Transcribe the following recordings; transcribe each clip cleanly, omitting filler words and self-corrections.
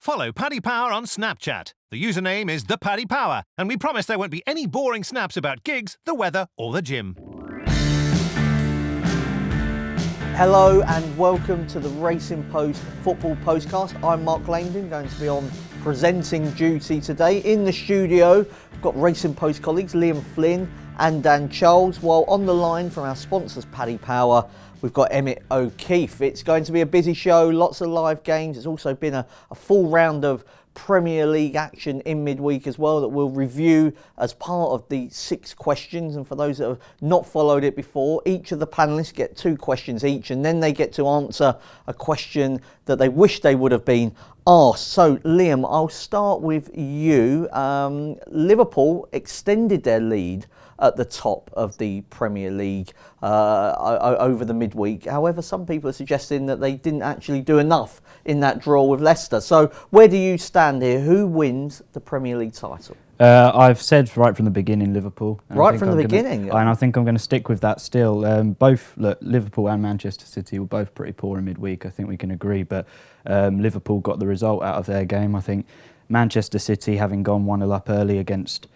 Follow Paddy Power on Snapchat. The username is @ThePaddyPower, and we promise there won't be any boring snaps about gigs, the weather, or the gym. Hello and welcome to the Racing Post Football Postcast. I'm Mark Langdon, going to be on presenting duty today. In the studio, we've got Racing Post colleagues Liam Flynn and Dan Charles, while on the line from our sponsors Paddy Power, we've got Emmett O'Keefe. It's going to be a busy show, lots of live games. It's also been a full round of Premier League action in midweek as well that we'll review as part of the 6 questions. And for those that have not followed it before, each of the panellists get 2 questions each, and then they get to answer a question that they wish they would have been asked. So Liam, I'll start with you. Liverpool extended their lead at the top of the Premier League over the midweek. However, some people are suggesting that they didn't actually do enough in that draw with Leicester. So where do you stand here? Who wins the Premier League title? I've said right from the beginning Liverpool. Right from the beginning? And I think I'm going to stick with that still. Liverpool and Manchester City were both pretty poor in midweek, I think we can agree. But Liverpool got the result out of their game. I think Manchester City, having gone 1-0 up early against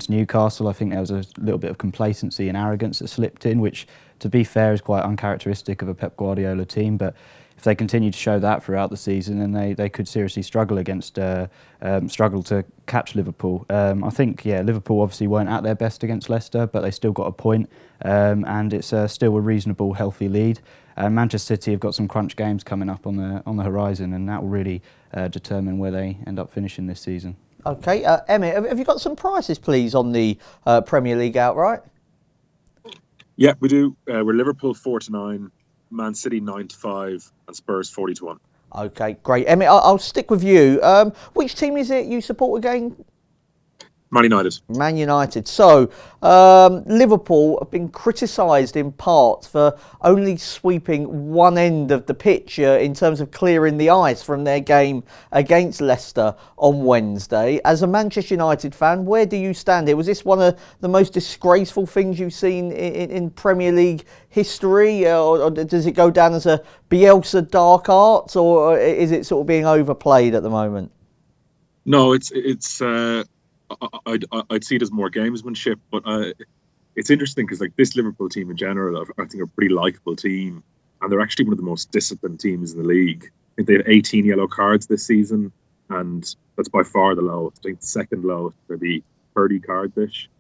Newcastle, I think there was a little bit of complacency and arrogance that slipped in, which, to be fair, is quite uncharacteristic of a Pep Guardiola team. But if they continue to show that throughout the season, then they could seriously struggle to catch Liverpool. I think, Liverpool obviously weren't at their best against Leicester, but they still got a point, and it's still a reasonable, healthy lead. And Manchester City have got some crunch games coming up on the horizon, and that will really determine where they end up finishing this season. Okay, Emmett, have you got some prices, please, on the Premier League outright? Yeah, we do. We're Liverpool 4-9, Man City 9-5, and Spurs 40-1. Okay, great. Emmett, I'll stick with you. Which team is it you support again? Man United. Man United. So, Liverpool have been criticised in part for only sweeping one end of the pitch in terms of clearing the ice from their game against Leicester on Wednesday. As a Manchester United fan, where do you stand here? Was this one of the most disgraceful things you've seen in Premier League history? Or does it go down as a Bielsa dark arts, or is it sort of being overplayed at the moment? No, it's I'd see it as more gamesmanship, but it's interesting because this Liverpool team in general, I think, are a pretty likeable team, and they're actually one of the most disciplined teams in the league. I think they have 18 yellow cards this season, and that's by far the lowest. I think the second lowest would be 30 cards-ish,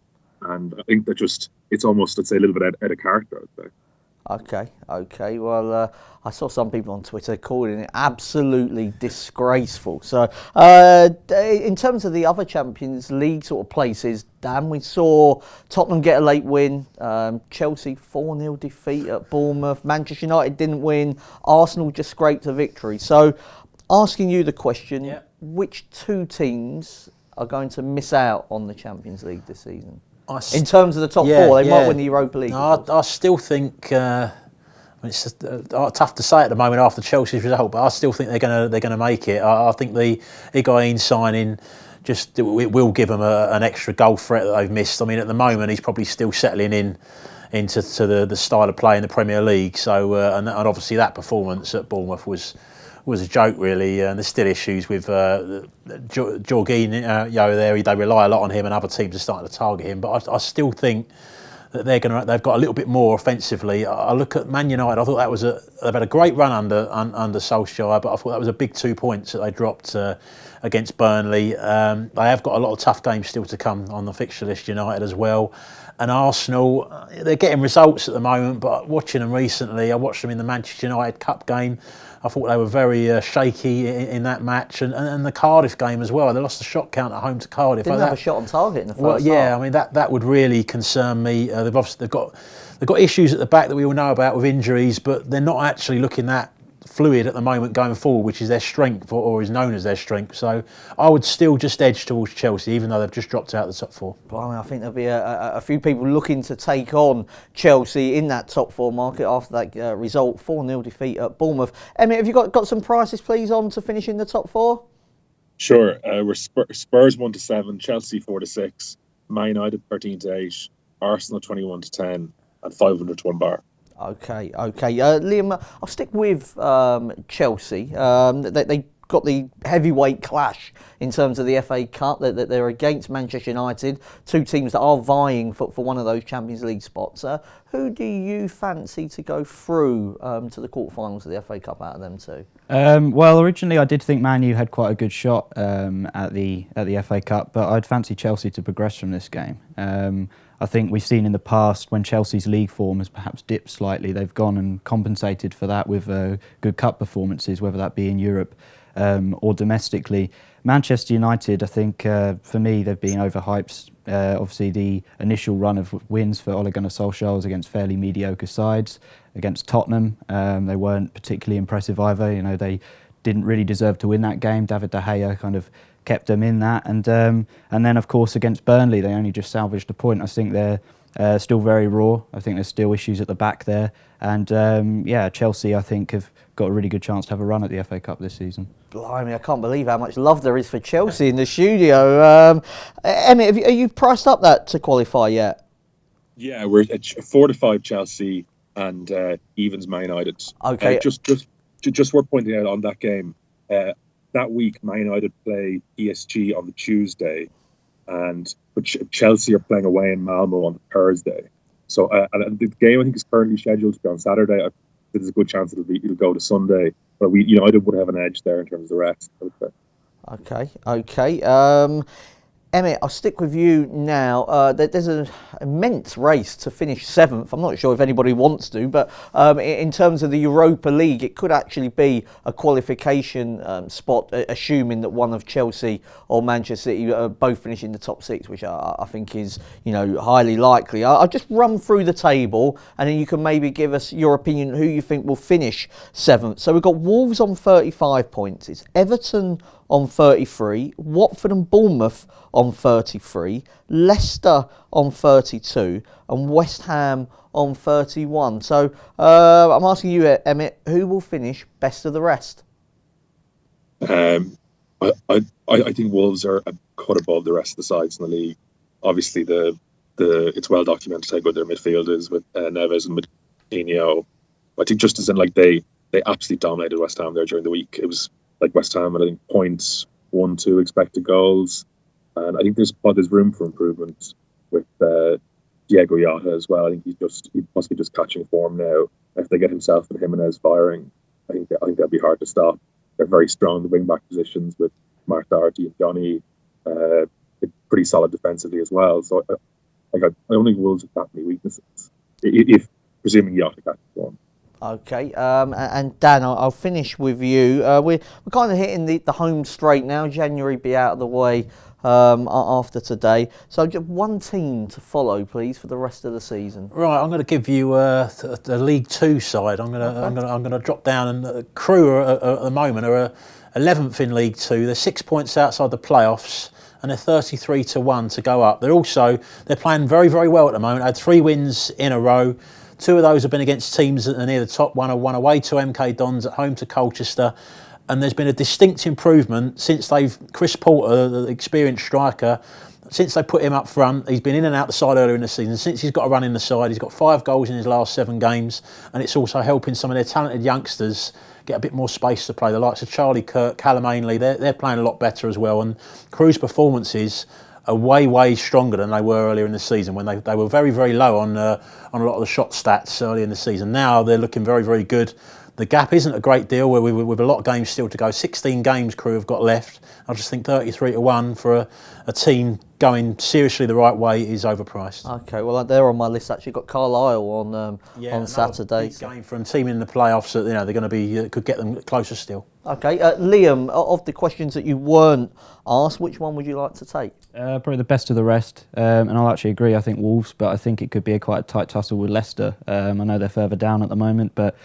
and I think that it's almost, I'd say, a little bit out of character, I'd say. Okay. Well, I saw some people on Twitter calling it absolutely disgraceful. So, in terms of the other Champions League sort of places, Dan, we saw Tottenham get a late win, Chelsea 4-0 defeat at Bournemouth, Manchester United didn't win, Arsenal just scraped a victory. So, asking you the question, Which 2 teams are going to miss out on the Champions League this season? In terms of the top 4, they might win the Europa League. No, I still think it's just, tough to say at the moment after Chelsea's result, but I still think they're going to make it. I think the Higuain signing it will give them an extra goal threat that they've missed. I mean, at the moment he's probably still settling into the style of play in the Premier League. So and obviously that performance at Bournemouth was a joke, really, and there's still issues with Jorginho there. They rely a lot on him, and other teams are starting to target him. But I still think that they've got a little bit more offensively. I look at Man United. I thought they've had a great run under Solskjaer, but I thought that was a big 2 points that they dropped against Burnley. They have got a lot of tough games still to come on the fixture list. United as well. And Arsenal, they're getting results at the moment, but watching them recently, I watched them in the Manchester United Cup game. I thought they were very shaky in that match, and the Cardiff game as well. They lost the shot count at home to Cardiff. Didn't have a shot on target in the first half. I mean that would really concern me. They've got issues at the back that we all know about with injuries, but they're not actually looking that fluid at the moment going forward, which is their strength or is known as their strength. So I would still just edge towards Chelsea, even though they've just dropped out of the top 4. Blimey, I think there'll be a few people looking to take on Chelsea in that top 4 market after that result, 4-0 defeat at Bournemouth. Emmett, have you got some prices, please, on to finish in the top 4? Sure. We're Spurs 1-7, Chelsea 4-6, Man United 13-8, Arsenal 21-10, and 500 to 1 bar. Okay. Liam, I'll stick with Chelsea. They got the heavyweight clash in terms of the FA Cup. That they're against Manchester United, two teams that are vying for one of those Champions League spots. Who do you fancy to go through to the quarterfinals of the FA Cup out of them two? Well, originally I did think Man U had quite a good shot at the FA Cup, but I'd fancy Chelsea to progress from this game. I think we've seen in the past when Chelsea's league form has perhaps dipped slightly, they've gone and compensated for that with good cup performances, whether that be in Europe or domestically. Manchester United, I think, for me, they've been overhyped. Obviously, the initial run of wins for Ole Gunnar Solskjaer was against fairly mediocre sides. Against Tottenham, they weren't particularly impressive either. You know, they didn't really deserve to win that game. David De Gea kind of kept them in that, and then of course against Burnley, they only just salvaged a point. I think they're still very raw. I think there's still issues at the back there, and Chelsea, I think, have got a really good chance to have a run at the FA Cup this season. Blimey, I can't believe how much love there is for Chelsea in the studio. Emmett, are you priced up that to qualify yet? Yeah, we're at 4-5 Chelsea and evens Man United. Okay. Just worth pointing out on that game, that week Man United play PSG on the Tuesday, but Chelsea are playing away in Malmo on Thursday. So and the game I think is currently scheduled to be on Saturday. There's a good chance it'll go to Sunday. But United would have an edge there in terms of the rest, I would say. Okay. Emmett, I'll stick with you now. There's an immense race to finish 7th. I'm not sure if anybody wants to, but in terms of the Europa League, it could actually be a qualification spot, assuming that one of Chelsea or Manchester City both finish in the top 6, which I think is, highly likely. I'll just run through the table, and then you can maybe give us your opinion who you think will finish 7th. So we've got Wolves on 35 points. It's Everton on 33, Watford and Bournemouth on 33, Leicester on 32, and West Ham on 31. So I'm asking you, Emmett, who will finish best of the rest? I think Wolves are a cut above the rest of the sides in the league. Obviously, it's well documented how good their midfield is with Neves and Coutinho. I think just as in they absolutely dominated West Ham there during the week. It was like West Ham, and I think points, 1-2 expected goals, and I think there's room for improvement with Diego Jota as well. I think he's possibly just catching form now. If they get himself and Jimenez firing, I think that'll be hard to stop. They're very strong in the wing back positions with Mark Doherty and Johnny. Pretty solid defensively as well. So I don't think Wolves have that many weaknesses, if presuming Jota catches form. Okay, and Dan, I'll finish with you. We're kind of hitting the home straight now. January be out of the way after today. So just one team to follow, please, for the rest of the season. Right, I'm going to give you the League Two side. I'm going to drop down, and Crew at the moment are 11th in League Two. They're 6 points outside the playoffs, and they're 33-1 to go up. They're playing very, very well at the moment. They had 3 wins in a row. 2 of those have been against teams that are near the top. One away to MK Dons, at home to Colchester. And there's been a distinct improvement since Chris Porter, the experienced striker, since they put him up front. He's been in and out the side earlier in the season. Since he's got a run in the side, he's got 5 goals in his last 7 games. And it's also helping some of their talented youngsters get a bit more space to play. The likes of Charlie Kirk, Callum Ainley, they're playing a lot better as well. And Crew's performances are way, way stronger than they were earlier in the season, when they were very, very low on a lot of the shot stats early in the season. Now they're looking very, very good. The gap isn't a great deal, with a lot of games still to go. 16 games Crew have got left. I just think 33-1 for a team going seriously the right way is overpriced. Okay, well they're on my list. Actually, got Carlisle on Saturday. Big game from team in the playoffs. That they're going to be could get them closer still. Okay, Liam, of the questions that you weren't asked, which one would you like to take? Probably the best of the rest, and I'll actually agree. I think Wolves, but I think it could be quite a tight tussle with Leicester. I know they're further down at the moment, but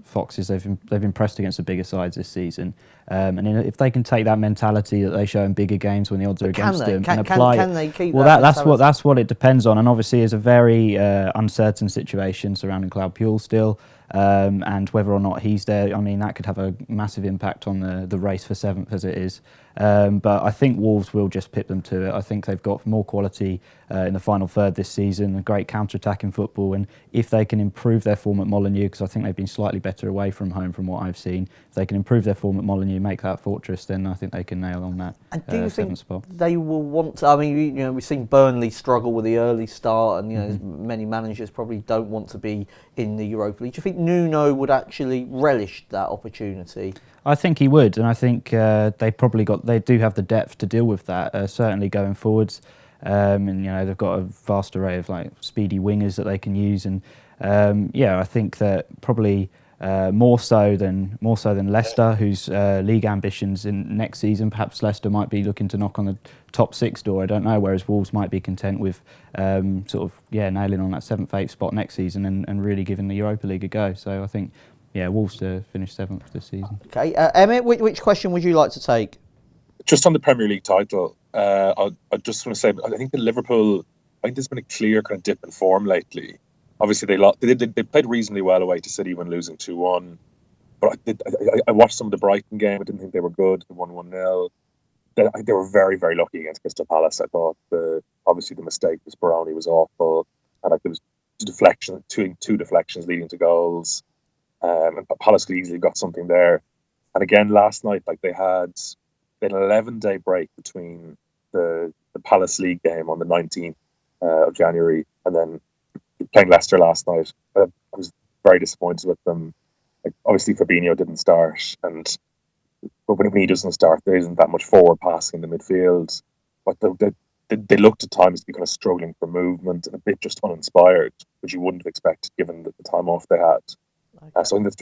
Foxes, they've impressed against the bigger sides this season. And if they can take that mentality that they show in bigger games when the odds are against them and apply can they keep that's what it depends on. And obviously, it's a very uncertain situation surrounding Cloud Puel still. and whether or not he's there, I mean, that could have a massive impact on the race for 7th as it is. But I think Wolves will just pip them to it. I think they've got more quality in the final third this season, a great counter-attacking football, and if they can improve their form at Molineux, because I think they've been slightly better away from home from what I've seen, if they can improve their form at Molineux, make that fortress, then I think they can nail on that and do you 7th think spot. They will want to, I mean, we've seen Burnley struggle with the early start, and many managers probably don't want to be in the Europa League. Do you think Nuno would actually relish that opportunity? I think he would, and I think they do have the depth to deal with that, certainly going forwards. And they've got a vast array of like speedy wingers that they can use, and I think that probably more so than Leicester, whose league ambitions in next season, perhaps Leicester might be looking to knock on the top 6 door. I don't know. Whereas Wolves might be content with nailing on that 7th, 8th spot next season and really giving the Europa League a go. So I think. Yeah, Wolves to finish 7th this season. Okay, Emmett, which question would you like to take? Just on the Premier League title, I just want to say, I think there's been a clear kind of dip in form lately. Obviously, they played reasonably well away to City when losing 2-1. But I watched some of the Brighton game. I didn't think they were good. They won 1-0. They were very, very lucky against Crystal Palace. I thought obviously the mistake with Speroni was awful, and there was two deflections leading to goals. And Palace could easily got something there. And again, last night, they had an 11-day break between the Palace League game on the 19th of January and then playing Leicester last night. I was very disappointed with them. Obviously, Fabinho didn't start, but when he doesn't start, there isn't that much forward passing in the midfield. But they looked at times to be kind of struggling for movement and a bit just uninspired, which you wouldn't have expected given the time off they had. Okay. So I think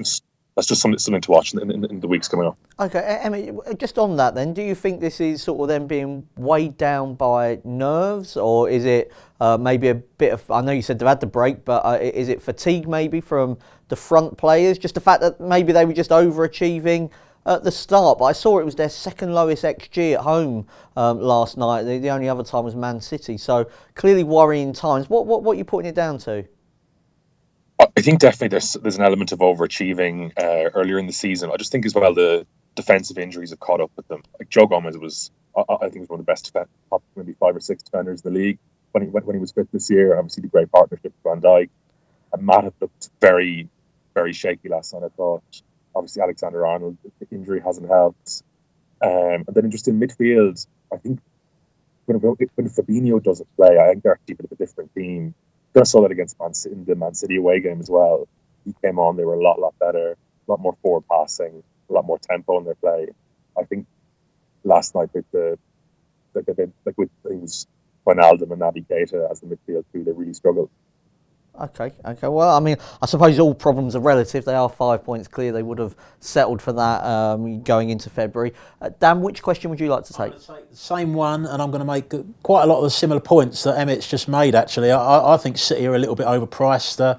that's just something to watch in the weeks coming up. Okay, Emmy, just on that then, do you think this is sort of them being weighed down by nerves, or is it maybe a bit of, I know you said they've had the break, but is it fatigue maybe from the front players? Just the fact that maybe they were just overachieving at the start, but I saw it was their second lowest XG at home last night. The only other time was Man City, so clearly worrying times. What are you putting it down to? I think definitely there's an element of overachieving earlier in the season. I just think as well the defensive injuries have caught up with them. Like Joe Gomez was, I think, was one of the best top maybe 5 or 6 defenders in the league when he was fit this year. Obviously, the great partnership with Van Dijk, and Matt looked very, very shaky last night. I thought. Obviously, Alexander Arnold, the injury hasn't helped. And then just in midfield, I think when Fabinho doesn't play, I think they're actually a bit of a different team. I saw that against in the Man City away game as well. He came on; they were a lot better, a lot more forward passing, a lot more tempo in their play. I think last night with things Wijnaldum and Naby Keita as the midfield too, they really struggled. Okay. Well, I mean, I suppose all problems are relative. They are 5 points clear. They would have settled for that going into February. Dan, which question would you like to take? I'm going to take the same one, and I'm going to make quite a lot of the similar points that Emmett's just made, actually. I think City are a little bit overpriced.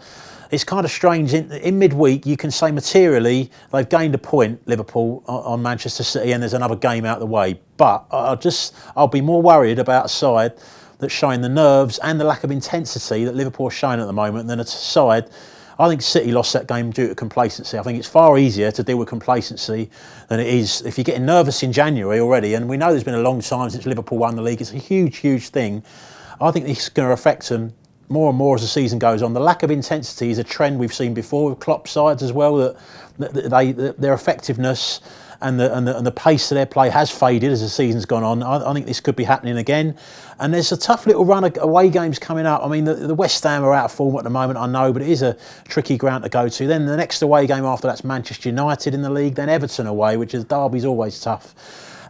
It's kind of strange. In midweek, you can say materially they've gained a point, Liverpool, on Manchester City, and there's another game out of the way. But I'll be more worried about a side that's showing the nerves and the lack of intensity that Liverpool are showing at the moment than a side. I think City lost that game due to complacency. I think it's far easier to deal with complacency than it is if you're getting nervous in January already. And we know there's been a long time since Liverpool won the league. It's a huge, huge thing. I think this is going to affect them more and more as the season goes on. The lack of intensity is a trend we've seen before with Klopp sides as well. That their effectiveness and the pace of their play has faded as the season's gone on. I think this could be happening again. And there's a tough little run of away games coming up. I mean, the West Ham are out of form at the moment, I know, but it is a tricky ground to go to. Then the next away game after that's Manchester United in the league, then Everton away, which is derby's always tough.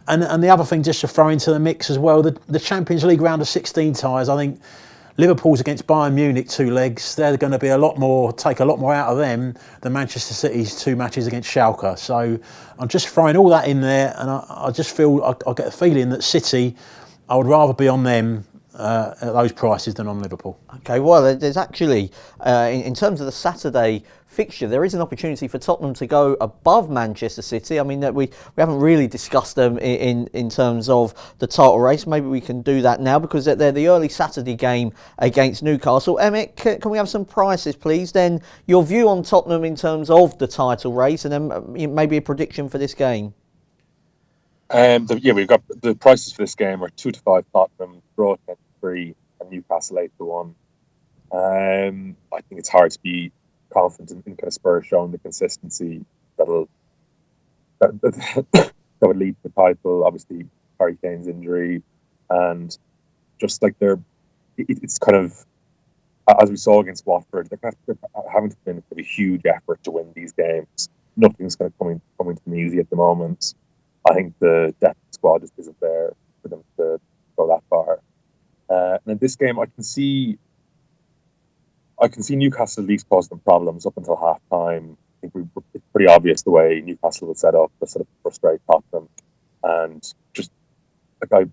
And the other thing just to throw into the mix as well, the Champions League round of 16 ties, I think Liverpool's against Bayern Munich 2 legs. They're going to be take a lot more out of them than Manchester City's 2 matches against Schalke. So I'm just throwing all that in there, and I just feel I get a feeling that City, I would rather be on them at those prices than on Liverpool. Okay, well, there's actually, in terms of the Saturday fixture, there is an opportunity for Tottenham to go above Manchester City. I mean, that we haven't really discussed them in terms of the title race. Maybe we can do that now because they're the early Saturday game against Newcastle. Emmett, can we have some prices, please? Then your view on Tottenham in terms of the title race, and then maybe a prediction for this game. We've got the prices for this game are 2-5 Tottenham, draw 10-3, and Newcastle 8-1. I think it's hard to be confident in kind of Spurs showing the consistency that would lead to the title. Obviously, Harry Kane's injury, and just like it's kind of, as we saw against Watford, they're having to put in a huge effort to win these games. Nothing's going to come into them easy at the moment. I think the depth of the squad just isn't there for them to go that far. And in this game, I can see Newcastle at least cause them problems up until half time. I think it's pretty obvious the way Newcastle will set up. They'll set up to frustrate Tottenham, and just like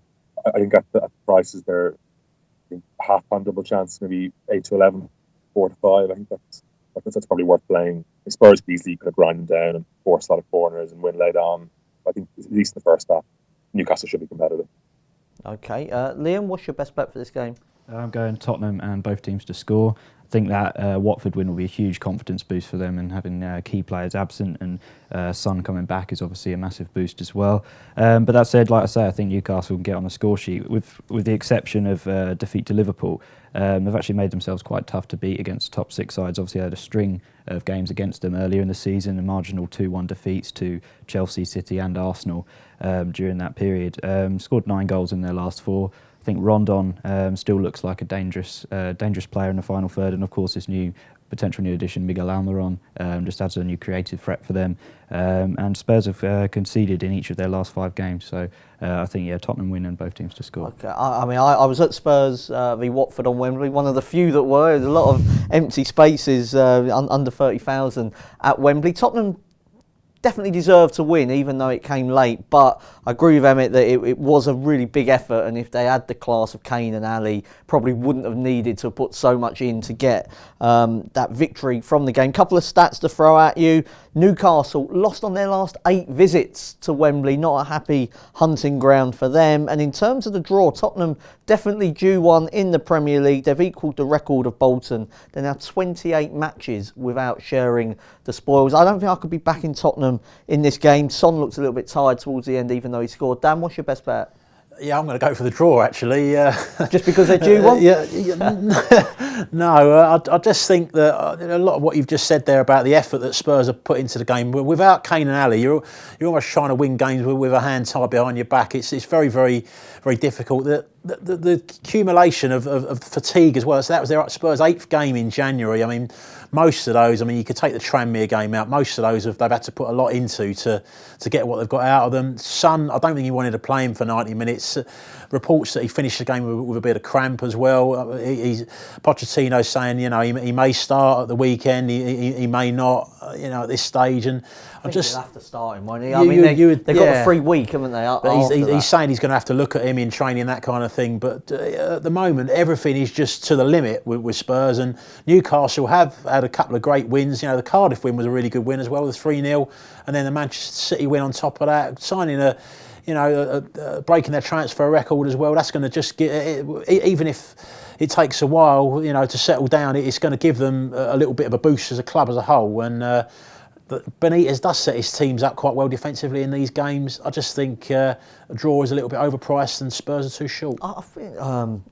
I think at the prices there, I think half time double chance, maybe 8-11, 4-5. I think that's probably worth playing. The Spurs easily could have grind them down and force a lot of corners and win late on. I think at least in the first half, Newcastle should be competitive. Okay, Liam, what's your best bet for this game? I'm going Tottenham and both teams to score. I think that Watford win will be a huge confidence boost for them, and having key players absent and Son coming back is obviously a massive boost as well. But that said, like I say, I think Newcastle can get on the score sheet. With the exception of defeat to Liverpool, they've actually made themselves quite tough to beat against top six sides. Obviously, they had a string of games against them earlier in the season, and marginal 2-1 defeats to Chelsea, City and Arsenal during that period. Scored 9 goals in their last 4. I think Rondon still looks like a dangerous player in the final third, and of course this potential new addition Miguel Almiron just adds a new creative threat for them. And Spurs have conceded in each of their last 5 games, so I think Tottenham win and both teams to score. Okay, I mean I was at Spurs v Watford on Wembley, one of the few that were. There's a lot of empty spaces, under 30,000 at Wembley. Tottenham definitely deserved to win, even though it came late. But I agree with Emmett that it was a really big effort, and if they had the class of Kane and Ali, probably wouldn't have needed to put so much in to get that victory from the game. Couple of stats to throw at you. Newcastle lost on their last 8 visits to Wembley, not a happy hunting ground for them. And in terms of the draw, Tottenham definitely due one in the Premier League. They've equalled the record of Bolton. They're now 28 matches without sharing the spoils. I don't think I could be backing Tottenham in this game. Son looked a little bit tired towards the end, even though he scored. Dan, what's your best bet? Yeah, I'm going to go for the draw, actually. Just because they're due one? No, I just think that a lot of what you've just said there about the effort that Spurs have put into the game, without Kane and Ali, you're almost trying to win games with a hand tied behind your back. It's very, very, very difficult. The accumulation of fatigue as well. So that was their Spurs' 8th game in January. I mean, most of those, you could take the Tranmere game out. Most of those they've had to put a lot into to get what they've got out of them. Son, I don't think he wanted to play him for 90 minutes. Reports that he finished the game with a bit of cramp as well. Pochettino's saying, he may start at the weekend, he may not, at this stage. And I think he'll have to start him, won't he? They've got a free week, haven't they? But he's saying he's going to have to look at him in training, that kind of thing. But at the moment, everything is just to the limit with Spurs. And Newcastle have had a couple of great wins. The Cardiff win was a really good win as well, with 3-0. And then the Manchester City win on top of that, signing breaking their transfer record as well. That's going to just get, even if it takes a while, to settle down, it's going to give them a little bit of a boost as a club as a whole. And Benitez does set his teams up quite well defensively in these games. I just think a draw is a little bit overpriced and Spurs are too short. I think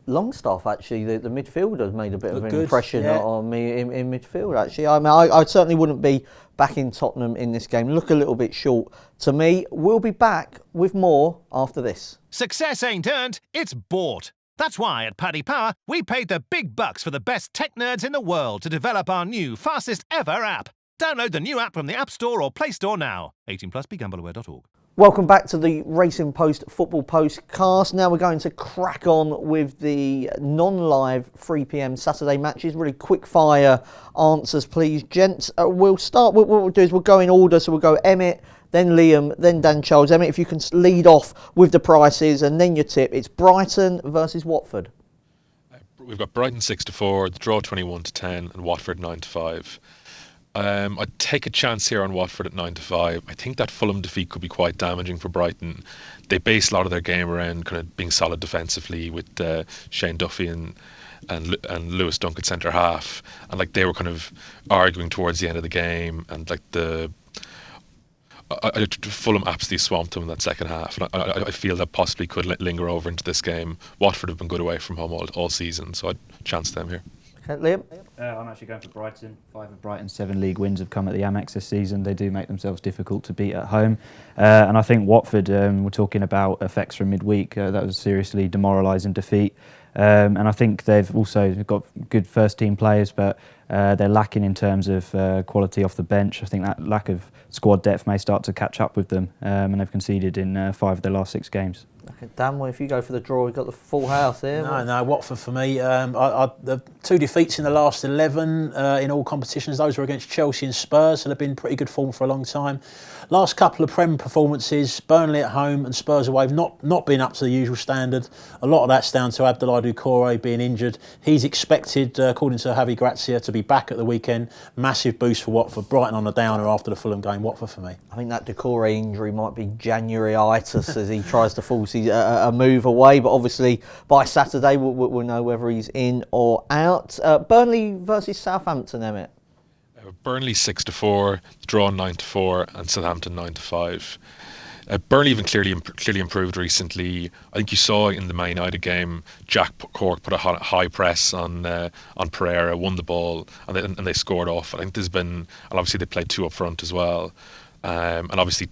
Longstaff, actually, the midfielder, made a bit of an impression on me in midfield, actually. I certainly wouldn't be backing Tottenham in this game. Look a little bit short to me. We'll be back with more after this. Success ain't earned, it's bought. That's why at Paddy Power, we paid the big bucks for the best tech nerds in the world to develop our new, fastest ever app. Download the new app from the App Store or Play Store now. 18+, begambleaware.org. Welcome back to the Racing Post Football Postcast. Now we're going to crack on with the non-live 3 p.m. Saturday matches. Really quick fire answers, please, gents. We'll start with what we'll do is we'll go in order. So we'll go Emmett, then Liam, then Dan Charles. Emmett, if you can lead off with the prices and then your tip. It's Brighton versus Watford. We've got Brighton 6-4, the draw 21-10, and Watford 9-5. I'd take a chance here on Watford at 9-5. I think that Fulham defeat could be quite damaging for Brighton. They base a lot of their game around kind of being solid defensively with Shane Duffy and Lewis Dunk at centre half, and like they were kind of arguing towards the end of the game, and like Fulham absolutely swamped them in that second half, and I feel that possibly could linger over into this game. Watford have been good away from home all season, so I'd chance them here. Okay, Liam? I'm actually going for Brighton. 5 of Brighton's 7 league wins have come at the Amex this season. They do make themselves difficult to beat at home. And I think Watford, we're talking about effects from midweek, that was a seriously demoralising defeat. And I think they've also got good first team players, but they're lacking in terms of quality off the bench. I think that lack of squad depth may start to catch up with them, and they've conceded in 5 of their last 6 games. Okay, Dan, well, if you go for the draw, we've got the full house here. No, Watford for me. The 2 defeats in the last 11 in all competitions, those were against Chelsea and Spurs, so they've been pretty good form for a long time. Last couple of Prem performances, Burnley at home and Spurs away, have not been up to the usual standard. A lot of that's down to Abdoulaye Doucouré being injured. He's expected, according to Javi Gracia, to be back at the weekend. Massive boost for Watford. Brighton on the downer after the Fulham game. Watford for me. I think that Doucouré injury might be January-itis as he tries to force a move away, but obviously by Saturday we'll know whether he's in or out. Burnley versus Southampton, Emmett. Burnley 6-4, draw 9-4, and Southampton 9-5. Burnley even clearly improved recently. I think you saw in the Man United game, Jack Cork put a high press on Pereira, won the ball, and they scored off. I think there's been, and obviously they played 2 up front as well. And obviously,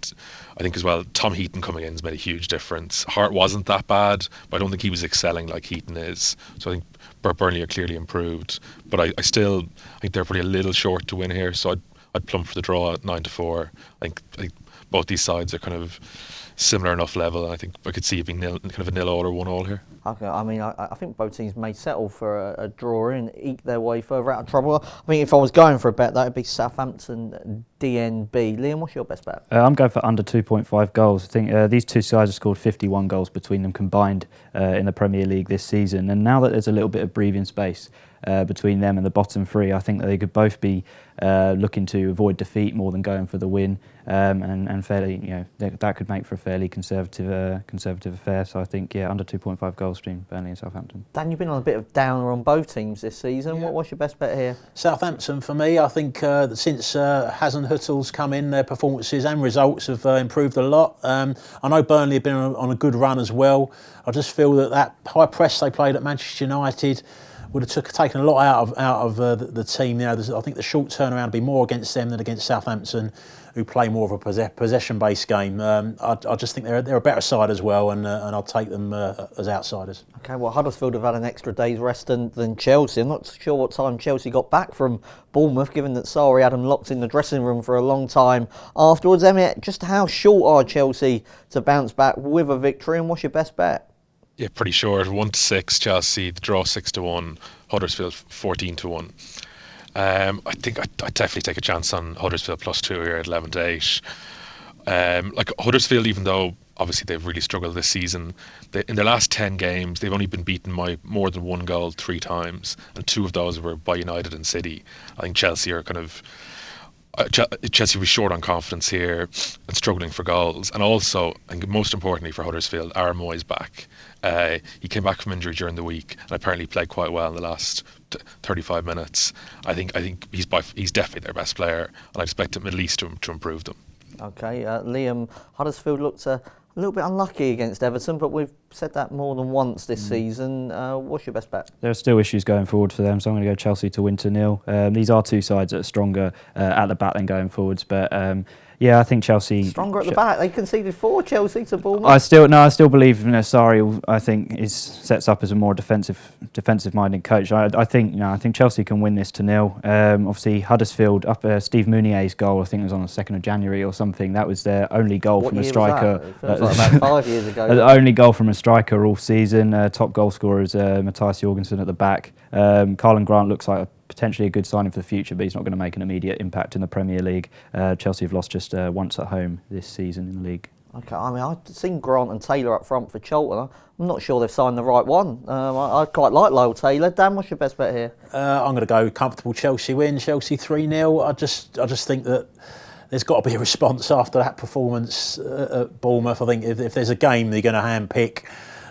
I think as well, Tom Heaton coming in has made a huge difference. Hart wasn't that bad, but I don't think he was excelling like Heaton is. So I think Burnley are clearly improved, but I still think they're probably a little short to win here. So I'd plump for the draw at 9-4. I think both these sides are kind of similar enough level, and I think I could see it being kind of a 0-0 or 1-1 here. Okay, I mean, I think both teams may settle for a draw and eke their way further out of trouble. I mean, if I was going for a bet, that would be Southampton DNB. Liam, what's your best bet? I'm going for under 2.5 goals. I think these two sides have scored 51 goals between them combined in the Premier League this season, and now that there's a little bit of breathing space between them and the bottom 3, I think that they could both be looking to avoid defeat more than going for the win, and fairly, that could make for a fairly conservative affair. So I think, under 2.5 goals between Burnley and Southampton. Dan, you've been on a bit of downer on both teams this season. Yeah. What's your best bet here? Southampton for me. I think that since Hasenhüttl's come in, their performances and results have improved a lot. I know Burnley have been on a good run as well. I just feel that high press they played at Manchester United would have taken a lot out of the team. I think the short turnaround would be more against them than against Southampton, who play more of a possession-based game. I just think they're a better side as well, and I'll take them as outsiders. Okay, well, Huddersfield have had an extra day's rest than Chelsea. I'm not sure what time Chelsea got back from Bournemouth, given that Sarri had them locked in the dressing room for a long time afterwards. Emmett, just how short are Chelsea to bounce back with a victory, and what's your best bet? Yeah, pretty short. 1-6 Chelsea, the draw 6-1, Huddersfield 14-1. I think I'd definitely take a chance on Huddersfield +2 here at 11-8. Like Huddersfield, even though obviously they've really struggled this season, in their last 10 games they've only been beaten by more than 1 goal 3 times, and 2 of those were by United and City. I think Chelsea are kind of Chelsea will be short on confidence here and struggling for goals. And also, and most importantly for Huddersfield, Aaron Moyes back. He came back from injury during the week and apparently played quite well in the last 35 minutes. I think he's definitely their best player, and I expect him at least to improve them. Okay, Liam, Huddersfield looked a little bit unlucky against Everton, but we've said that more than once this season. What's your best bet? There are still issues going forward for them, so I'm going to go Chelsea to win 2-0. These are two sides that are stronger at the back than going forwards, but I think Chelsea stronger at the back. They conceded 4, Chelsea to Bournemouth. I still believe Sarri. I think sets up as a more defensive-minded coach. I think Chelsea can win this 2-0. Obviously Huddersfield up Steve Mounier's goal. I think it was on the 2nd of January or something. That was their only goal from a striker. It feels like about 5 years ago. The only goal from a striker all season. Top goal scorer is Matthias Jorgensen at the back. Carlin Grant looks like potentially a good signing for the future, but he's not going to make an immediate impact in the Premier League. Chelsea have lost just once at home this season in the league. Okay, I mean, I've seen Grant and Taylor up front for Charlton. I'm not sure they've signed the right one. I quite like Lyle Taylor. Dan, what's your best bet here? I'm going to go comfortable Chelsea win, Chelsea 3-0. I just think that there's got to be a response after that performance at Bournemouth. I think if there's a game they're going to handpick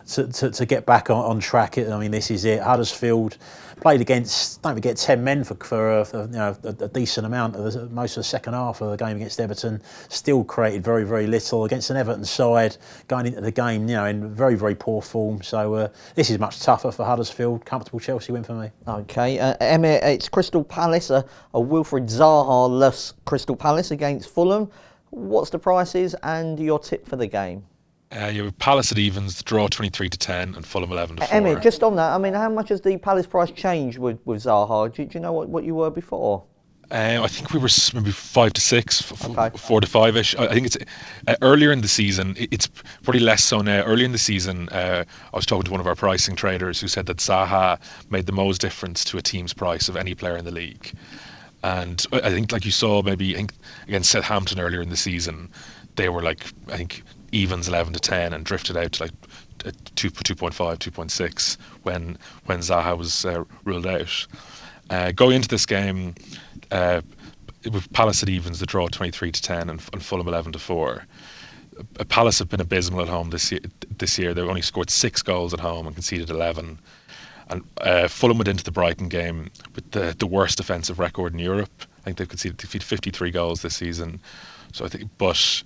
to get back on track, I mean, this is it. Huddersfield played against, don't forget, 10 men for a decent amount of most of the second half of the game against Everton. Still created very, very little against an Everton side going into the game, in very, very poor form. So this is much tougher for Huddersfield. Comfortable Chelsea win for me. Okay, Emmett, it's Crystal Palace, a Wilfried Zaha-less Crystal Palace against Fulham. What's the prices and your tip for the game? You have Palace at evens, draw 23-10, and Fulham 11-4. Emmett, just on that, I mean, how much has the Palace price changed with Zaha? Do you know what you were before? I think we were maybe 5 to 6, Okay. 4 to 5ish. I think it's earlier in the season. It's probably less so now. Earlier in the season, I was talking to one of our pricing traders who said that Zaha made the most difference to a team's price of any player in the league. And I think, like you saw, maybe against Southampton earlier in the season, they were evens 11-10 and drifted out to 2.5, 2.6 when Zaha was ruled out. Going into this game, with Palace at evens, the draw 23-10 and Fulham 11-4. Palace have been abysmal at home this year. They've only scored 6 goals at home and conceded 11. And Fulham went into the Brighton game with the worst defensive record in Europe. I think they've conceded 53 goals this season. So I think, but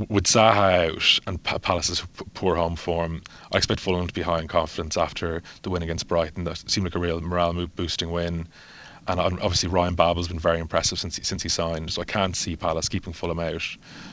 with Zaha out and Palace's poor home form, I expect Fulham to be high in confidence after the win against Brighton. That seemed like a real morale-boosting win. And obviously Ryan Babel's been very impressive since he signed. So I can't see Palace keeping Fulham out.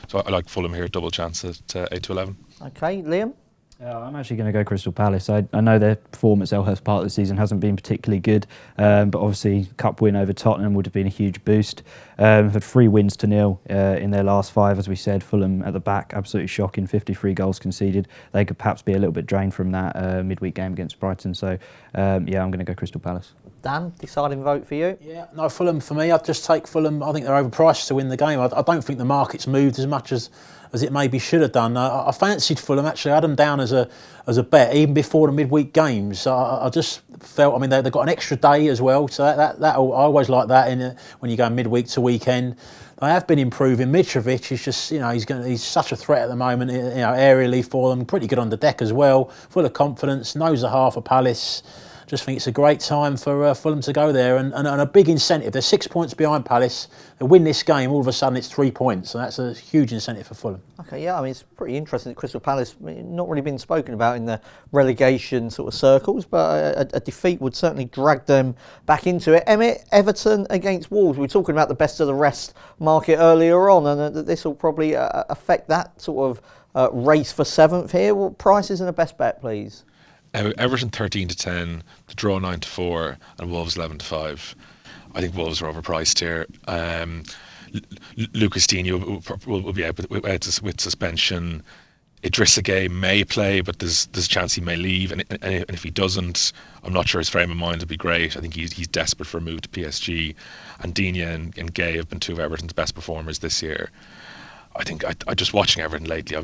So I like Fulham here, double chance at 8-11. Okay, Liam? I'm actually going to go Crystal Palace. I know their form at Selhurst Park this season hasn't been particularly good, but obviously cup win over Tottenham would have been a huge boost. Had 3 wins to nil in their last 5, as we said. Fulham at the back, absolutely shocking, 53 goals conceded. They could perhaps be a little bit drained from that midweek game against Brighton. So I'm going to go Crystal Palace. Dan, deciding vote for you? Yeah, no, Fulham for me. I'd just take Fulham. I think they're overpriced to win the game. I don't think the market's moved as much as it maybe should have done. I fancied Fulham, actually. I had them down as a bet even before the midweek games. I just felt, I mean, they've got an extra day as well, so that I always like that when you go midweek to weekend. They have been improving. Mitrovic is just, he's such a threat at the moment, aerially for them. Pretty good on the deck as well. Full of confidence. Knows the half of Palace. Just think it's a great time for Fulham to go there and a big incentive. They're 6 points behind Palace. They win this game, all of a sudden it's 3 points. So that's a huge incentive for Fulham. Okay, yeah, I mean, it's pretty interesting that Crystal Palace, not really been spoken about in the relegation sort of circles, but a defeat would certainly drag them back into it. Everton against Wolves. We were talking about the best of the rest market earlier on, and this will probably affect that sort of race for 7th here. What prices and a best bet, please? Everton 13-10, the draw 9-4, and Wolves 11-5. I think Wolves are overpriced here. Lucas Digne will be out with suspension. Idrissa Gueye may play, but there's a chance he may leave. And if he doesn't, I'm not sure his frame of mind will be great. I think he's desperate for a move to PSG. And Digne and Gueye have been 2 of Everton's best performers this year. I think I just watching Everton lately,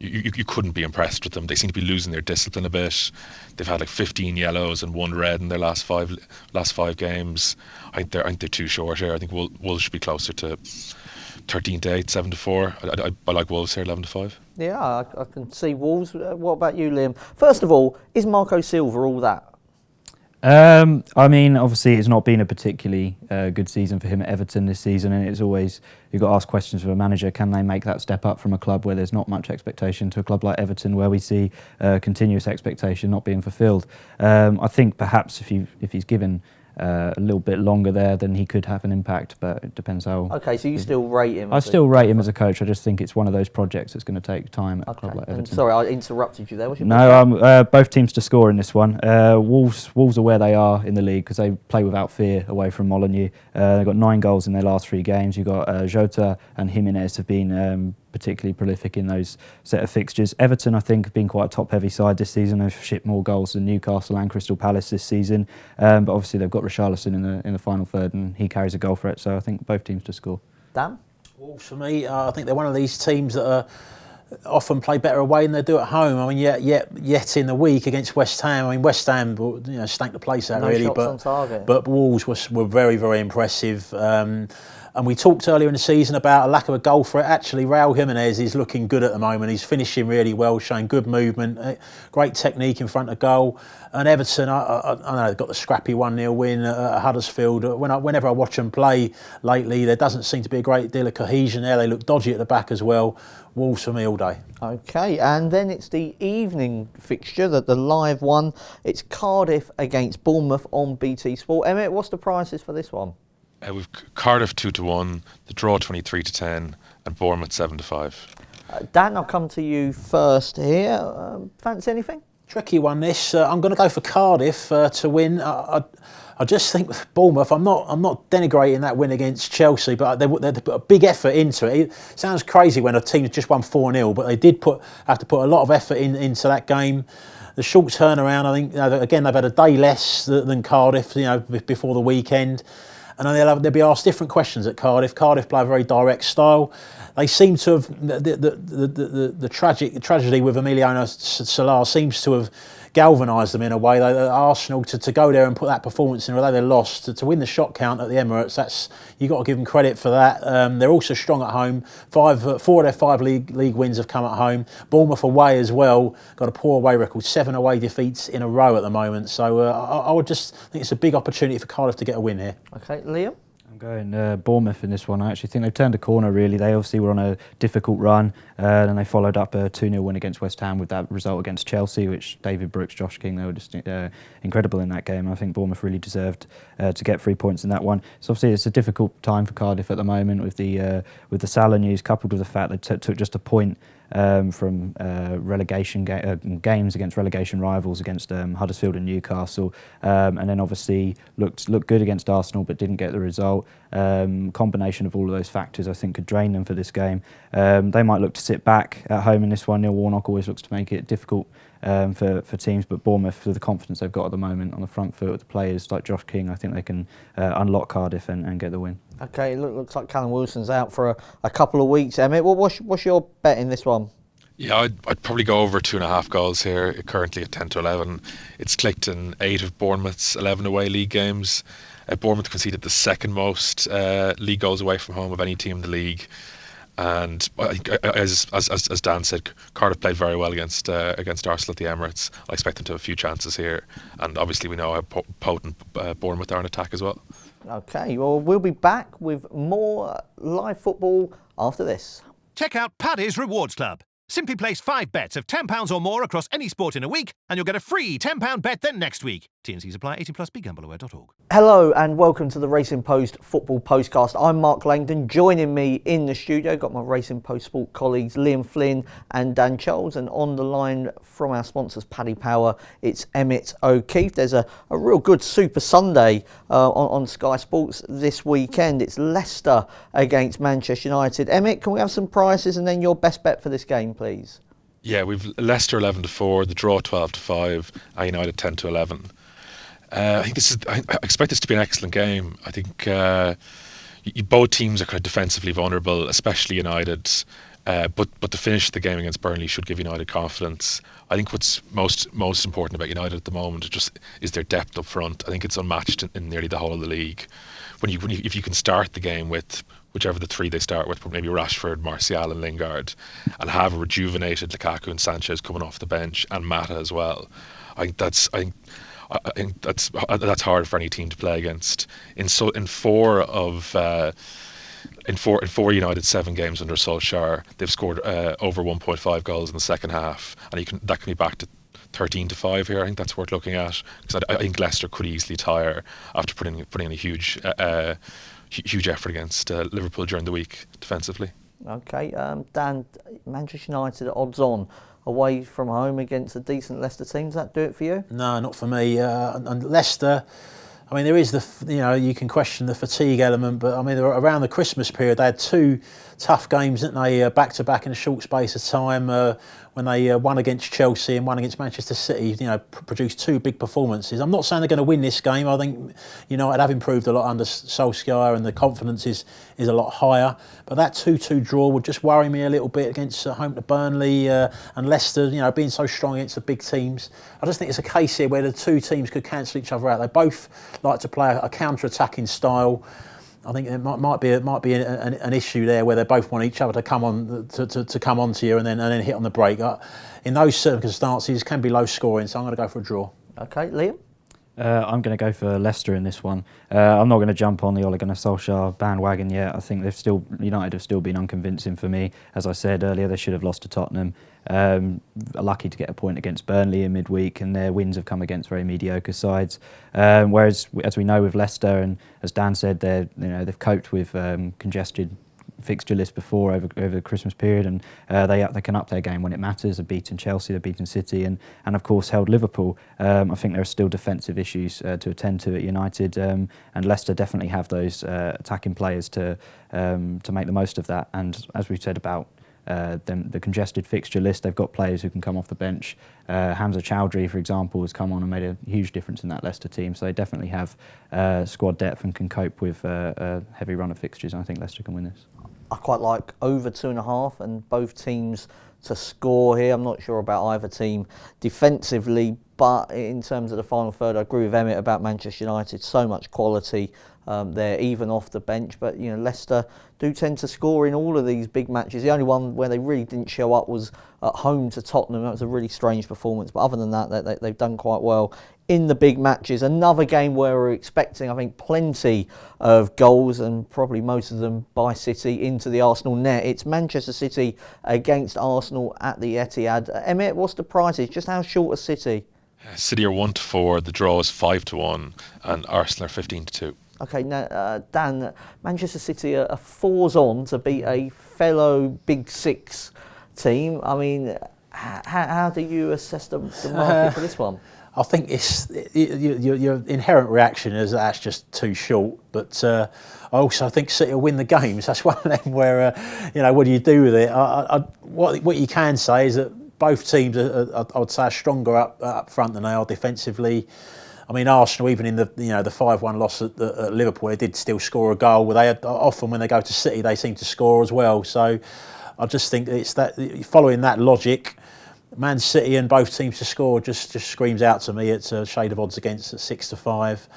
You couldn't be impressed with them. They seem to be losing their discipline a bit. They've had 15 yellows and 1 red in their last five games. I think they're too short here. I think Wolves should be closer to 13-8, 7-4. I like Wolves here, 11-5. Yeah, I can see Wolves. What about you, Liam? First of all, is Marco Silva all that? I mean, obviously it's not been a particularly good season for him at Everton this season, and it's always, you've got to ask questions of a manager. Can they make that step up from a club where there's not much expectation to a club like Everton where we see continuous expectation not being fulfilled? I think perhaps if he's given a little bit longer there, then he could have an impact, but it depends how. Okay, so you still rate him? I still rate him as a coach. I just think it's one of those projects that's going to take time at a club like Everton. And sorry, I interrupted you there. What's your No, both teams to score in this one. Wolves are where they are in the league because they play without fear away from Molineux. They've got 9 goals in their last 3 games. You've got Jota and Jimenez have been particularly prolific in those set of fixtures. Everton, I think, have been quite a top-heavy side this season. They've shipped more goals than Newcastle and Crystal Palace this season. But obviously they've got Richarlison in the final third, and he carries a goal for it. So I think both teams to score. Dan? Wolves for me, I think they're one of these teams that often play better away than they do at home. I mean, yet in the week against West Ham, West Ham, stank the place out really, shots on target. But Wolves were very, very impressive. And we talked earlier in the season about a lack of a goal threat. Actually, Raul Jimenez is looking good at the moment. He's finishing really well, showing good movement, great technique in front of goal. And Everton, I know they've got the scrappy 1-0 win at Huddersfield. Whenever I watch them play lately, there doesn't seem to be a great deal of cohesion there. They look dodgy at the back as well. Wolves for me all day. Okay, and then it's the evening fixture, the live one. It's Cardiff against Bournemouth on BT Sport. Emmett, what's the prices for this one? We've Cardiff 2-1, the draw 23-10, and Bournemouth 7-5. Dan, I'll come to you first here. Fancy anything? Tricky one this. I'm going to go for Cardiff to win. I just think with Bournemouth, I'm not denigrating that win against Chelsea, but they put a big effort into it. It sounds crazy when a team just won 4-0, but they did have to put a lot of effort into that game. The short turnaround, I think, again, they've had a day less than Cardiff, before the weekend. And they'll be asked different questions at Cardiff. Cardiff play a very direct style. They seem to have the tragedy with Emiliano Sala seems to have galvanised them in a way. Arsenal to go there and put that performance in, although they lost, to win the shot count at the Emirates. You got to give them credit for that. They're also strong at home. 4 of their 5 league wins have come at home. Bournemouth away as well. Got a poor away record, 7 away defeats in a row at the moment. So I would just think it's a big opportunity for Cardiff to get a win here. Okay, Liam? I'm going Bournemouth in this one. I actually think they've turned a corner, really. They obviously were on a difficult run, and they followed up a 2-0 win against West Ham with that result against Chelsea, which David Brooks, Josh King, they were just incredible in that game. I think Bournemouth really deserved to get 3 points in that one. So obviously it's a difficult time for Cardiff at the moment with the Salah news, coupled with the fact they took just a point from relegation games against relegation rivals against Huddersfield and Newcastle, and then obviously looked good against Arsenal but didn't get the result. Combination of all of those factors, I think, could drain them for this game. They might look to sit back at home in this one. Neil Warnock always looks to make it difficult for teams, but Bournemouth, with the confidence they've got at the moment on the front foot with the players like Josh King, I think they can unlock Cardiff and get the win. Okay, looks like Callum Wilson's out for a couple of weeks. Emmett, what's your bet in this one? Yeah, I'd probably go over 2.5 goals here, currently at 10-11. It's clicked in 8 of Bournemouth's 11 away league games. Bournemouth conceded the second most league goals away from home of any team in the league. And as Dan said, Cardiff played very well against Arsenal at the Emirates. I expect them to have a few chances here. And obviously we know how potent Bournemouth are in attack as well. Okay, well, we'll be back with more live football after this. Check out Paddy's Rewards Club. Simply place 5 bets of £10 or more across any sport in a week, and you'll get a free £10 bet then next week. T&Cs apply. 18+. BeGambleAware.org. Hello and welcome to the Racing Post Football Postcast. I'm Mark Langdon. Joining me in the studio, got my Racing Post Sport colleagues Liam Flynn and Dan Charles, and on the line from our sponsors Paddy Power, it's Emmett O'Keefe. There's a real good Super Sunday on Sky Sports this weekend. It's Leicester against Manchester United. Emmett, can we have some prices and then your best bet for this game, please? Yeah, we've Leicester 11-4, the draw 12-5, and United 10-11. I think I expect this to be an excellent game. I think both teams are kind of defensively vulnerable, especially United. But the finish of the game against Burnley should give United confidence. I think what's most important about United at the moment is their depth up front. I think it's unmatched in nearly the whole of the league. If you can start the game with whichever the 3 they start with, maybe Rashford, Martial and Lingard, and have a rejuvenated Lukaku and Sanchez coming off the bench, and Mata as well, I think that's hard for any team to play against. In 4 United 7 games under Solskjaer, they've scored over 1.5 goals in the second half, and that can be back to 13-5 here. I think that's worth looking at, because I think Leicester could easily tire after putting in a huge effort against Liverpool during the week defensively. Okay, Dan, Manchester United at odds on away from home against a decent Leicester team. Does that do it for you? No, not for me. And Leicester, I mean, there is you can question the fatigue element, but I mean, around the Christmas period, they had 2 tough games, didn't they, back to back in a short space of time. when they won against Chelsea and won against Manchester City, produced two big performances. I'm not saying they're going to win this game. I think United have improved a lot under Solskjaer and the confidence is a lot higher. But that 2-2 draw would just worry me a little bit against home to Burnley and Leicester, being so strong against the big teams. I just think it's a case here where the two teams could cancel each other out. They both like to play a counter-attacking style. I think it might be an issue there where they both want each other to come on to come onto you and then hit on the break. In those circumstances, it can be low scoring, so I'm going to go for a draw. Okay, Liam? I'm going to go for Leicester in this one. I'm not going to jump on the Ole Gunnar Solskjaer bandwagon yet. I think United have still been unconvincing for me. As I said earlier, they should have lost to Tottenham. Lucky to get a point against Burnley in midweek, and their wins have come against very mediocre sides. Whereas, as we know with Leicester, and as Dan said, they've coped with congested fixture list before over the Christmas period, and they can up their game when it matters. They've beaten Chelsea, they've beaten City, and of course held Liverpool. I think there are still defensive issues to attend to at United, and Leicester definitely have those attacking players to make the most of that. And as we said about the congested fixture list, they've got players who can come off the bench. Hamza Chowdhury, for example, has come on and made a huge difference in that Leicester team, so they definitely have squad depth and can cope with a heavy run of fixtures, and I think Leicester can win this. I quite like over 2.5 and both teams to score here. I'm not sure about either team defensively, but in terms of the final third, I agree with Emmett about Manchester United. So much quality there, even off the bench. But Leicester do tend to score in all of these big matches. The only one where they really didn't show up was at home to Tottenham. That was a really strange performance. But other than that, they've done quite well in the big matches. Another game where we're expecting, I think, plenty of goals, and probably most of them by City into the Arsenal net. It's Manchester City against Arsenal at the Etihad. Emmett, what's the prices? Just how short is City? City are 1-4, the draw is 5-1, and Arsenal are 15-2. Okay, now Dan, Manchester City are 4s on to beat a fellow Big Six team. I mean, how do you assess the market for this one? I think your inherent reaction is that's just too short. But I also think City will win the games. That's one of them where, what do you do with it? What you can say is that both teams I would say are stronger up front than they are defensively. I mean, Arsenal, even in the 5-1 loss at Liverpool, they did still score a goal. Often when they go to City, they seem to score as well. So I just think it's that, following that logic, Man City and both teams to score just screams out to me. It's a shade of odds against at 6-5.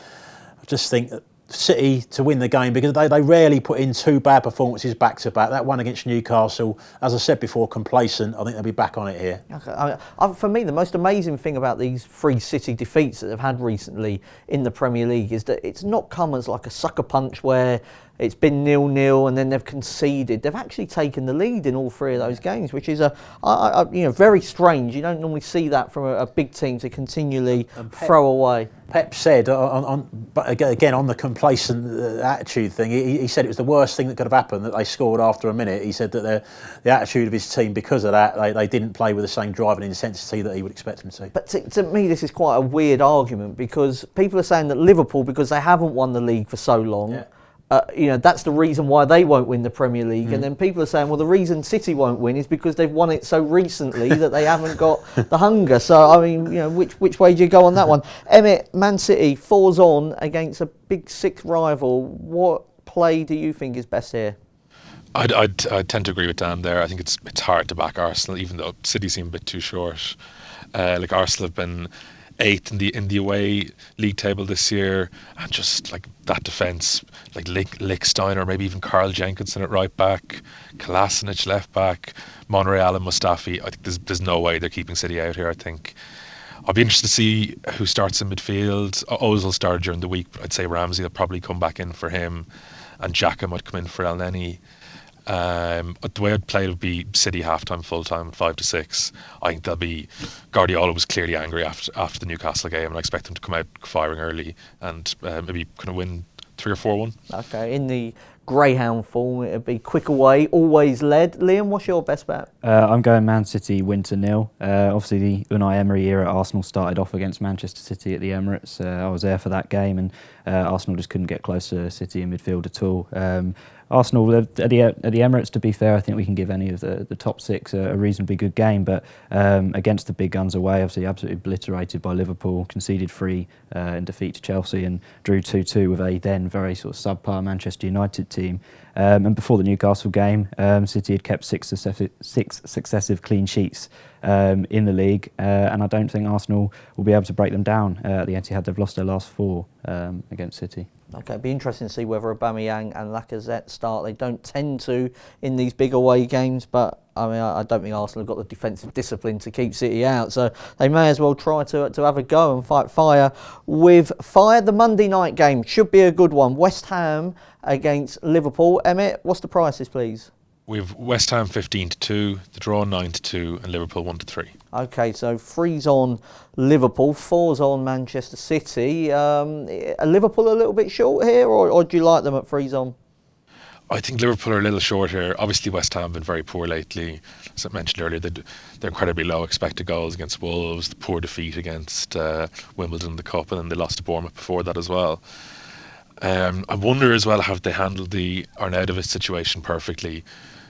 I just think that City to win the game, because they rarely put in two bad performances back to back. That one against Newcastle, as I said before, complacent. I think they'll be back on it here. Okay. For me, the most amazing thing about these 3 City defeats that they've had recently in the Premier League is that it's not come as like a sucker punch where it's been 0-0 and then they've conceded. They've actually taken the lead in all 3 of those games, which is very strange. You don't normally see that from a big team to continually throw away. Pep said but again on the complacent attitude thing, he said it was the worst thing that could have happened that they scored after a minute. He said that the attitude of his team, because of that, they didn't play with the same drive and intensity that he would expect them to. But to me, this is quite a weird argument, because people are saying that Liverpool, because they haven't won the league for so long, that's the reason why they won't win the Premier League. And then people are saying, well, the reason City won't win is because they've won it so recently that they haven't got the hunger. So, I mean, which way do you go on that one? Emmett, Man City 4s on against a Big Six rival. What play do you think is best here? I tend to agree with Dan there. I think it's hard to back Arsenal, even though City seem a bit too short. Arsenal have been 8th in the away league table this year, and just like that defence, like Lichtsteiner, or maybe even Carl Jenkinson at right back, Kolasinac left back, Monreal and Mustafi. I think there's no way they're keeping City out here. I think I'll be interested to see who starts in midfield. Ozil started during the week, but I'd say Ramsey will probably come back in for him, and Xhaka might come in for El Neni. The way I'd play it would be City half-time, full-time, 5-6. I think they'll be... Guardiola was clearly angry after the Newcastle game, and I expect them to come out firing early and maybe kind of win 3 or 4-1. Okay, in the greyhound form. It'd be quick away, always led. Liam, what's your best bet? I'm going Man City win to 0. Obviously, the Unai Emery era at Arsenal started off against Manchester City at the Emirates. I was there for that game, and Arsenal just couldn't get close to City in midfield at all. Arsenal at the Emirates, to be fair, I think we can give any of the top 6 a reasonably good game, but against the big guns away, obviously absolutely obliterated by Liverpool, conceded 3 in defeat to Chelsea, and drew 2-2 with a then very sort of subpar Manchester United team. And before the Newcastle game, City had kept 6 successive clean sheets in the league, and I don't think Arsenal will be able to break them down at the Etihad. They've lost their last 4 against City. Okay, it'd be interesting to see whether Aubameyang and Lacazette start. They don't tend to in these big away games, but I mean, I don't think Arsenal have got the defensive discipline to keep City out, so they may as well try to have a go and fight fire with fire. The Monday night game should be a good one. West Ham against Liverpool. Emmett, what's the prices, please? We've West Ham 15-2, the draw 9-2, and Liverpool 1-3. Okay, so 3's on Liverpool, 4's on Manchester City. Are Liverpool a little bit short here, or do you like them at 3's on? I think Liverpool are a little short here. Obviously, West Ham have been very poor lately. As I mentioned earlier, they're incredibly low expected goals against Wolves, the poor defeat against Wimbledon in the Cup, and then they lost to Bournemouth before that as well. I wonder as well how they handled the Arnautovic situation perfectly,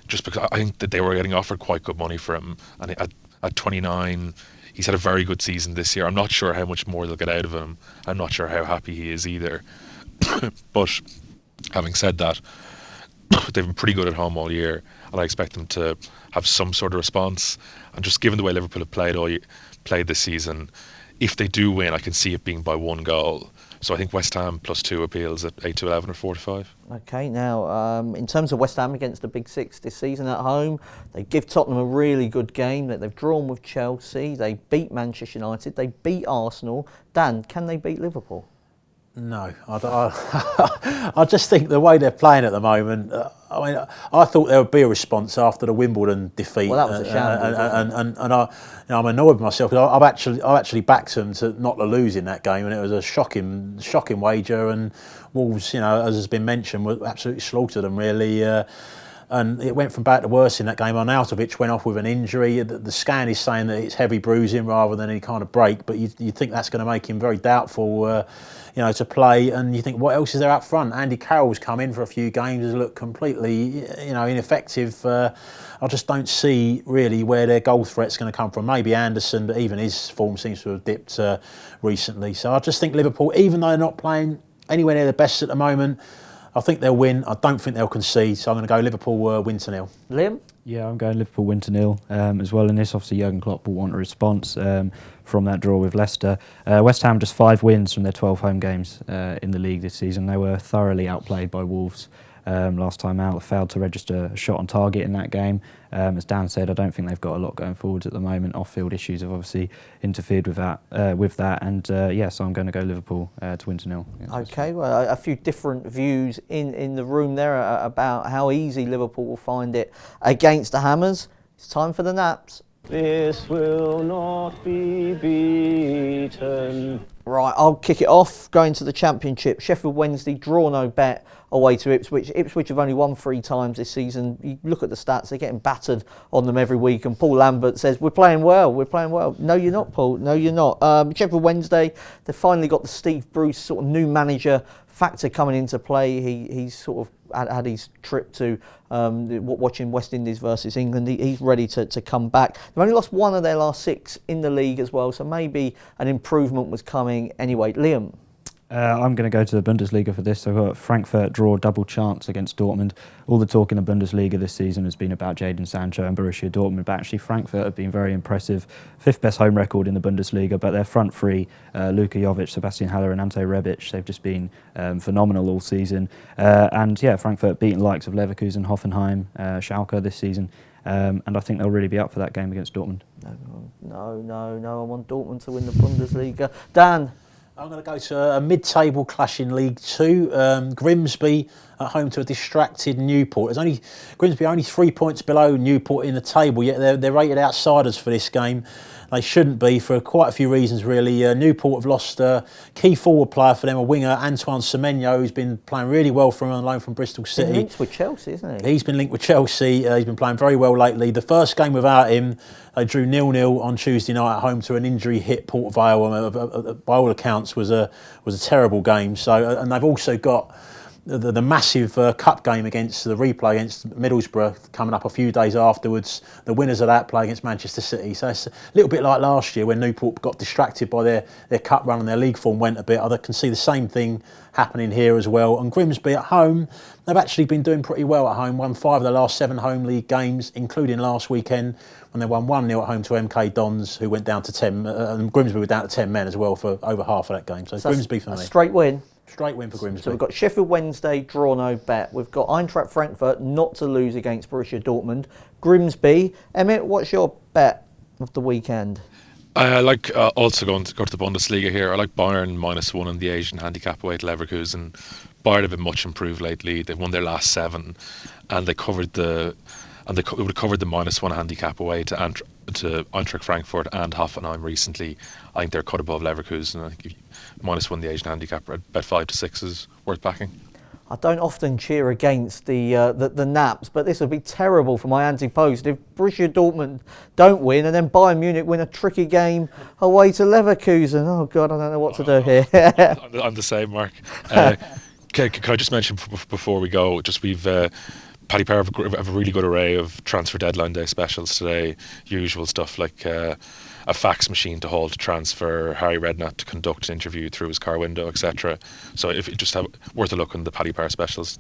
just because I think that they were getting offered quite good money for him, and at 29 he's had a very good season this year. I'm not sure how much more they'll get out of him. I'm not sure how happy he is either. But having said that, they've been pretty good at home all year, and I expect them to have some sort of response. And just given the way Liverpool have played this season, if they do win, I can see it being by 1 goal. So I think West Ham +2 appeals at 8-11 or 4-5. Okay, now in terms of West Ham against the Big 6 this season at home, they give Tottenham a really good game. That they've drawn with Chelsea, they beat Manchester United, they beat Arsenal. Dan, can they beat Liverpool? No, I just think the way they're playing at the moment. I mean, I thought there would be a response after the Wimbledon defeat. Well, that was a shambles. And I'm annoyed with myself because I've actually backed them to not to lose in that game, and it was a shocking wager. And Wolves, as has been mentioned, were absolutely slaughtered them really. And it went from bad to worse in that game. Arnautovic went off with an injury. The scan is saying that it's heavy bruising rather than any kind of break, but you think that's going to make him very doubtful, to play. And you think, what else is there up front? Andy Carroll's come in for a few games, has looked completely, ineffective. I just don't see really where their goal threat's going to come from. Maybe Anderson, but even his form seems to have dipped recently. So I just think Liverpool, even though they're not playing anywhere near the best at the moment, I think they'll win. I don't think they'll concede, so I'm going to go Liverpool win to 0. Liam? Yeah, I'm going Liverpool win to 0 as well. In this, obviously, Jurgen Klopp will want a response from that draw with Leicester. West Ham just 5 wins from their 12 home games in the league this season. They were thoroughly outplayed by Wolves last time out. Failed to register a shot on target in that game. As Dan said, I don't think they've got a lot going forwards at the moment. Off-field issues have obviously interfered with that. And so I'm going to go Liverpool to win to 0. Okay, well, a few different views in the room there about how easy Liverpool will find it against the Hammers. It's time for the naps. This will not be beaten. Right, I'll kick it off. Going to the Championship. Sheffield Wednesday, draw no bet away to Ipswich. Ipswich have only won 3 times this season. You look at the stats, they're getting battered on them every week. And Paul Lambert says, we're playing well. No, you're not, Paul. No, you're not. Sheffield Wednesday, they've finally got the Steve Bruce sort of new manager factor coming into play. He's sort of had his trip to watching West Indies versus England. He's ready to come back. They've only lost 1 of their last 6 in the league as well, so maybe an improvement was coming anyway. Liam? I'm going to go to the Bundesliga for this. I've got Frankfurt draw double chance against Dortmund. All the talk in the Bundesliga this season has been about Jadon Sancho and Borussia Dortmund, but actually Frankfurt have been very impressive. 5th best home record in the Bundesliga, but their front 3, Luka Jovic, Sebastian Haller and Ante Rebic, they've just been phenomenal all season. Frankfurt beaten likes of Leverkusen, Hoffenheim, Schalke this season. And I think they'll really be up for that game against Dortmund. No, I want Dortmund to win the Bundesliga. Dan? I'm going to go to a mid-table clash in League 2. Grimsby at home to a distracted Newport. Grimsby are only 3 points below Newport in the table, yet they're rated outsiders for this game. They shouldn't be for quite a few reasons, really. Newport have lost a key forward player for them, a winger, Antoine Semenyo, who's been playing really well for them on loan from Bristol City. He's linked with Chelsea, isn't he? He's been linked with Chelsea. He's been playing very well lately. The first game without him, they drew 0-0 on Tuesday night at home to an injury-hit Port Vale. By all accounts, was a terrible game. So, and they've also got the massive cup game against the replay against Middlesbrough coming up a few days afterwards. The winners of that play against Manchester City. So it's a little bit like last year when Newport got distracted by their cup run and their league form went a bit. I can see the same thing happening here as well. And Grimsby at home, they've actually been doing pretty well at home. Won 5 of the last 7 home league games, including last weekend when they won 1-0 at home to MK Dons, who went down to 10. And Grimsby were down to 10 men as well for over half of that game. So Grimsby for me. Straight win. Straight win for Grimsby. So we've got Sheffield Wednesday, draw no bet. We've got Eintracht Frankfurt not to lose against Borussia Dortmund. Grimsby. Emmett, what's your bet of the weekend? I like also going to go to the Bundesliga here. I like Bayern -1 in the Asian handicap away to Leverkusen. Bayern have been much improved lately. They've won their last 7, and they would have covered the -1 handicap away to Eintracht Frankfurt and Hoffenheim recently. I think they're cut above Leverkusen. I think -1 the Asian handicap at bet 5 to 6 is worth backing. I don't often cheer against the Naps, but this would be terrible for my anti-post if Borussia Dortmund don't win and then Bayern Munich win a tricky game away to Leverkusen. Oh God, I don't know what to do here. I'm the same, Mark. Can I just mention before we go, Paddy Power have a really good array of transfer deadline day specials today. Usual stuff like a fax machine to hold to transfer, Harry Redknapp to conduct an interview through his car window, etc. So if you just have worth a look on the Paddy Power specials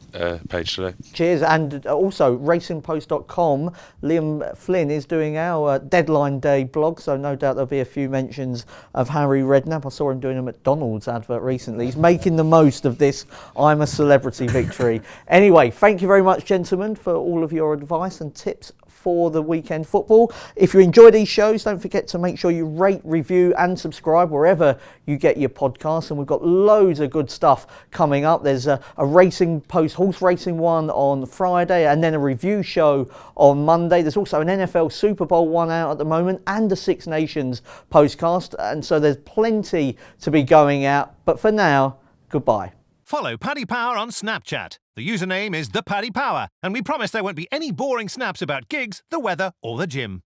page today. Cheers. And also racingpost.com, Liam Flynn is doing our deadline day blog, so no doubt there'll be a few mentions of Harry Redknapp. I saw him doing a McDonald's advert recently. He's making the most of this I'm a celebrity victory. Anyway, thank you very much, gentlemen, for all of your advice and tips for the weekend football. If you enjoy these shows, don't forget to make sure you rate, review and subscribe wherever you get your podcasts. And we've got loads of good stuff coming up. There's a Racing Post horse racing one on Friday and then a review show on Monday. There's also an NFL Super Bowl one out at the moment and a Six Nations postcast. And so there's plenty to be going out. But for now, goodbye. Follow Paddy Power on Snapchat. The username is ThePaddyPower, and we promise there won't be any boring snaps about gigs, the weather, or the gym.